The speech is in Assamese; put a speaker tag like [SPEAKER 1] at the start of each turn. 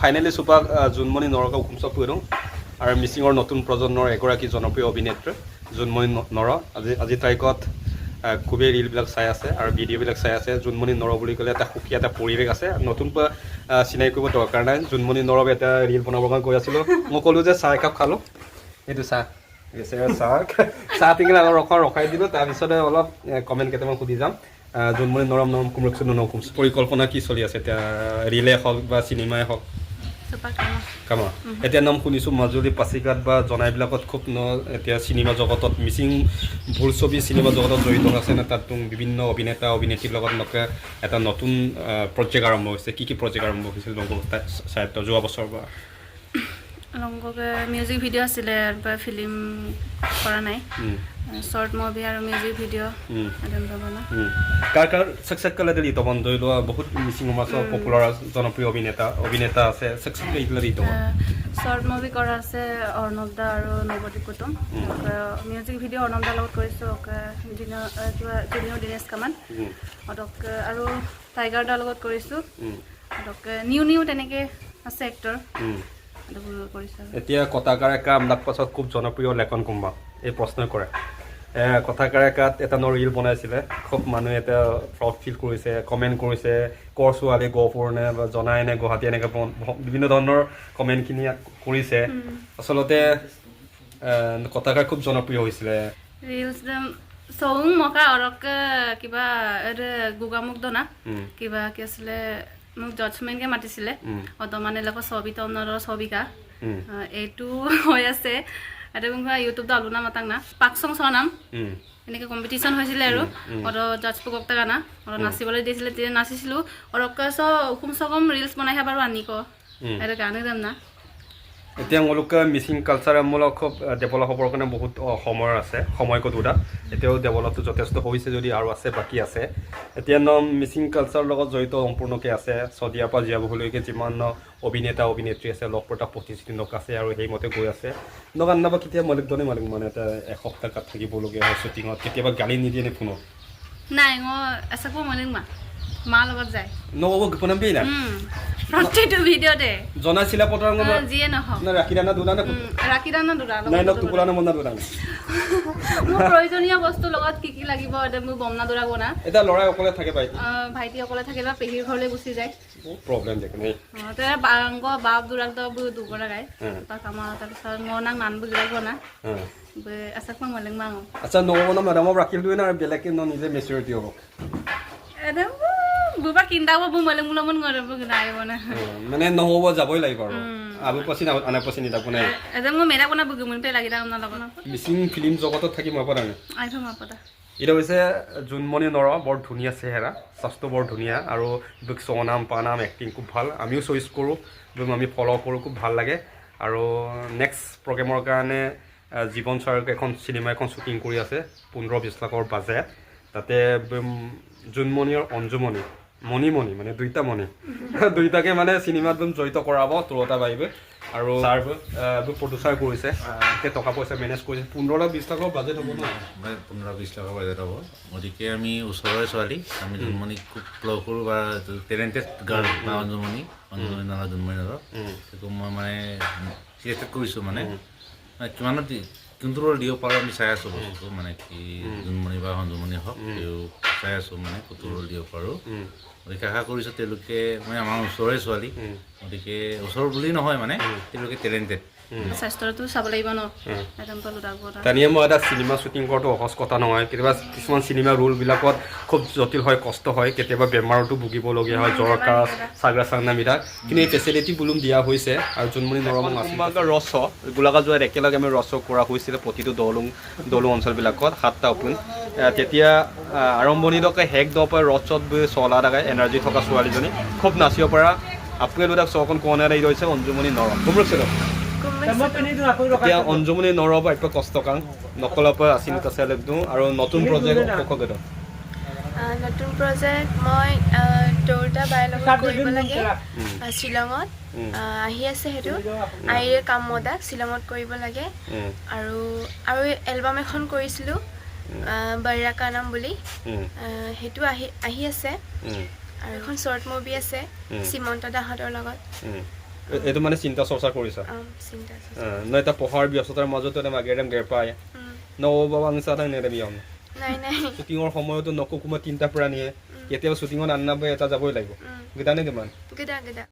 [SPEAKER 1] ফাইনেলি চুপাক জোনমণি নৰক উকুমচক কৈ দিওঁ আৰু মিচিঙৰ নতুন প্ৰজন্মৰ এগৰাকী জনপ্ৰিয় অভিনেত্ৰী জোনমণি নৰ আজি তাৰিখত খুবেই ৰিলবিলাক চাই আছে আৰু ভিডিঅ'বিলাক চাই আছে জোনমণি নৰ বুলি ক'লে এটা সুকীয়া এটা পৰিৱেশ আছে নতুনকৈ চিনাকি কৰিব দৰকাৰ নাই জোনমণি নৰক এটা ৰিল বনাবৰ কাৰণে কৈ আছিলোঁ মই ক'লোঁ যে চাহ একাপ খালোঁ এইটো চাহ চাহ টিঙিলে ৰখাই দিলোঁ তাৰপিছতে অলপ কমেণ্ট কেইটামান সুধি যাম জোনমণি নৰম নৰম কুমৰকচোন নকুম পৰিকল্পনা কি চলি আছে এতিয়া ৰিলে হওক বা চিনেমাই হওক কামা এতিয়া নাম শুনিছোঁ মাজুলী পাছিঘাট বা জনাইবিলাকত খুব এতিয়া চিনেমা জগতত মিচিং বোলছবি চিনেমা জগতত জড়িত আছে নে তাত বিভিন্ন অভিনেতা অভিনেত্ৰীৰ লগত এটা নতুন প্ৰজেক্ট আৰম্ভ হৈছে কি প্ৰজেক্ট আৰম্ভ হৈছিল সাহিত্য যোৱা বছৰৰ পৰা
[SPEAKER 2] লংগকে মিউজিক ভিডিঅ' আছিলে ফিল্ম কৰা নাই শৰ্ট মুভি আৰু মিউজিক ভিডিঅ'
[SPEAKER 1] কাৰ চাকচেছ কালে দিলি তবন ধৰি লোৱা বহুত মিচিং সমাজৰ পপুলাৰ জনপ্ৰিয় অভিনেতা আছে চাকচেছ কালে দিলি তবন
[SPEAKER 2] শৰ্ট মুভি কৰা আছে অৰ্ণৱ দা আৰু নৱদীপ কুটুম মিউজিক ভিডিঅ' অৰ্ণৱ দাৰ লগত কৰিছোঁ জুনিয়ৰ দিনেশ কামান আৰু টাইগাৰ দাৰ লগত কৰিছোঁ নিউ তেনেকৈ আছে এক্টৰ
[SPEAKER 1] এতিয়া কথাকাৰে কাম লাগ পাছত খুব জনপ্ৰিয় লেখন কোম্বা এই প্ৰশ্ন কৰে কথাকাৰে কাত এটা ৰিল বনাইছিলে খুব মানুহে এটা প্ৰাউড ফিল কৰিছে কমেণ্ট কৰিছে কৰ ছোৱালী গহপুৰ নে বা জনাই নে গুৱাহাটী এনেকৈ বিভিন্ন ধৰণৰ কমেণ্টখিনি কৰিছে আচলতে কথাকাৰ খুব জনপ্ৰিয় হৈছিলে
[SPEAKER 2] ৰিলছ চৌং মকা অৰকে কিবা গোগামুখ দনা কিবা কি আছিলে মোক জাজমেণ্টকৈ মাতিছিলে অতমানে লগত ছবিতা অন্যৰ ছবিকা এইটো হৈ আছে এটা ইউটিউবত আলোনা মাতাক না পাকচং চনাম এনেকৈ কম্পিটিশ্যন হৈছিলে আৰু জাজ পকটা গানা নাচিবলৈ দিছিলে তেতিয়া নাচিছিলোঁ হুকুম চকম ৰিলছ বনাইহে বাৰু আনিক এটা গানে যাম না
[SPEAKER 1] এতিয়া তেওঁলোকে মিচিং কালচাৰমূলক খুব ডেভেলপ হ'বৰ কাৰণে বহুত সময় আছে সময় কটোটা এতিয়াও ডেভেলপটো যথেষ্ট হৈছে যদি আৰু আছে বাকী আছে এতিয়া মিচিং কালচাৰৰ লগত জড়িত সম্পূৰ্ণকৈ আছে চদিয়াৰ পৰা জীয়াবলৈকে যিমান অভিনেতা অভিনেত্ৰী আছে লগ প্ৰতাপ প্ৰতিষ্ঠিত লোক আছে আৰু সেইমতে গৈ আছে নবা কেতিয়া মালিকজনে মানে এটা এসপ্তাহ কাত থাকিবলগীয়া হয় শ্বুটিঙত কেতিয়াবা গালি নিদিয়ে নে ফোনত
[SPEAKER 2] নাই মই এচাকো মালিক মা লগত যায়
[SPEAKER 1] নব গোপনাম না
[SPEAKER 2] প্ৰতিটো ভিডিঅ'তে
[SPEAKER 1] জনাইছিলা পটৰংগ
[SPEAKER 2] যিয়ে নহওক
[SPEAKER 1] না ৰাখিদানা দুনা নাই নক টুকুৰা মনা দুনা
[SPEAKER 2] মোৰ প্ৰয়োজনীয় বস্তু লগত কি লাগিব মোৰ বমনা দৌৰা বনা
[SPEAKER 1] এটা ল'ৰাই অকলে থাকে
[SPEAKER 2] ভাইটি অকলে থাকে বা পেহীৰ ঘৰলৈ গুচি যায়
[SPEAKER 1] প্ৰব্লেম দেখোন
[SPEAKER 2] বাপ দৌৰাক দুগৰা গায় তাৰপিছত মই নাক মান বুজিলাক বনা আচাক মই মলেং মাঙো
[SPEAKER 1] আচ্ছা নবনা মেডামক ৰাখি দিওঁ না বেলেগে নিজে মেচিউৰিটি হ'ব
[SPEAKER 2] বুবা কিন্দাব বু মলেং মুলমন গৰব নাই বনা
[SPEAKER 1] মানে নহ'ব যাবই লাগিব আৰু আলু পাচি আনা পাচি নিদাব নাই
[SPEAKER 2] এদম মই মেৰা বনা বুগুমতে লাগি দাম না লগনা
[SPEAKER 1] মিচিং ফিল্ম জগতত থাকি মই পতা নাই
[SPEAKER 2] আইফা মাপতা
[SPEAKER 1] এটা হৈছে জোনমণি নৰ বৰ ধুনীয়া চেহেৰা স্বাস্থ্য বৰ ধুনীয়া আৰু চনাম পানাম এক্টিং খুব ভাল আমিও চইচ কৰোঁ আমি ফ'ল' কৰোঁ খুব ভাল লাগে আৰু নেক্সট প্ৰগ্ৰেমৰ কাৰণে জীৱন চাৰকে এখন চিনেমা এখন শ্বুটিং কৰি আছে 15-20 লাখৰ বাজেট তাতে জোনমণি আৰু অঞ্জুমণি মণিমণি মানে দুইটাকে মানে চিনেমাত জড়িত কৰাব তোৰতা পাৰিবে আৰু ছাৰ প্ৰডিউচাৰ কৰিছে টকা পইচা মেনেজ কৰিছে 15-20 লাখৰ বাজেট হ'ব নহয়
[SPEAKER 3] 15-20 লাখৰ বাজেট হ'ব গতিকে আমি ওচৰৰে ছোৱালী আমি জোনমণিক খুব লগ কৰোঁ বা টেলেণ্টেড গাৰ্ল বা অঞ্জুমণি নহয় জোনমণি নৰক সেইটো মই মানে চিলেক্টেড কৰিছোঁ মানে কিমানত কোনটো ৰ'ল দিব পাৰোঁ আমি চাই আছোঁ বস্তুটো মানে কি জোনমণি বা অঞ্জুমণি হওক তেওঁ চাই আছোঁ মানে কোনটো ৰ'ল দিব পাৰোঁ গতিকে আশা কৰিছোঁ তেওঁলোকে মানে আমাৰ ওচৰৰে ছোৱালী গতিকে ওচৰ বুলি নহয় মানে তেওঁলোকে টেলেণ্টেড
[SPEAKER 2] স্বাস্থ্যটো চাব লাগিব ন
[SPEAKER 1] তানিয়ে মই এটা চিনেমা শ্বুটিং কৰাটো সহজ কথা নহয় কেতিয়াবা কিছুমান চিনেমা ৰোলবিলাকত খুব জটিল হয় কষ্ট হয় কেতিয়াবা বেমাৰতো ভুগিবলগীয়া হয় জ্বৰ কাহ চাগৰা চাংনাবিলাক কিন্তু এই ফেচিলিটি বুলুম দিয়া হৈছে আৰু জোনমণি নৰম ৰছ গোলাঘাট যোৱাত একেলগে আমি ৰছ কৰা হৈছিলে প্ৰতিটো দলুং অঞ্চলবিলাকত 7টা ওপেন তেতিয়া আৰম্ভণিলৈকে শেষ দপ ৰছত চলা থাকে এনাৰ্জি থকা ছোৱালীজনী খুব নাচিব পৰা আপোনালোক চকন কোৱা নাই ৰৈছে অঞ্জুমণি নৰম গুমৰকছিল এতিয়া অঞ্জুমণি নৰব একটু কষ্ট কাম নকলাৰ পৰা আছিলো আছে দিওঁ আৰু নতুন প্ৰজেক্ট
[SPEAKER 4] নতুন প্ৰজেক্ট মই দৌৰটা বাইৰ লগত কৰিব লাগে শ্বিলঙত আহি আছে সেইটো আইৰে কাম মদাক শ্বিলঙত কৰিব লাগে আৰু এলবাম এখন কৰিছিলোঁ বৈৰাকা নাম বুলি সেইটো আহি আছে আৰু এখন শ্বৰ্ট মুভি আছে সীমন্ত দাহঁতৰ লগত
[SPEAKER 1] এইটো মানে চিন্তা চৰ্চা কৰিছা
[SPEAKER 4] চিন্তা
[SPEAKER 1] ন এটা পঢ়াৰ ব্যস্ততাৰ মাজতো এটা মাগেৰেম গেৰপায় ন বাবা নিচা তাই নেৰেবিয়ন
[SPEAKER 4] নাই নাই
[SPEAKER 1] শ্বুটিঙৰ সময়তো নকুকুমা তিনিটা প্ৰাণীয়ে কেতিয়াবা শ্বুটিঙত আন্নাবই এটা যাবই লাগিব গীতানে কিমান
[SPEAKER 4] গদা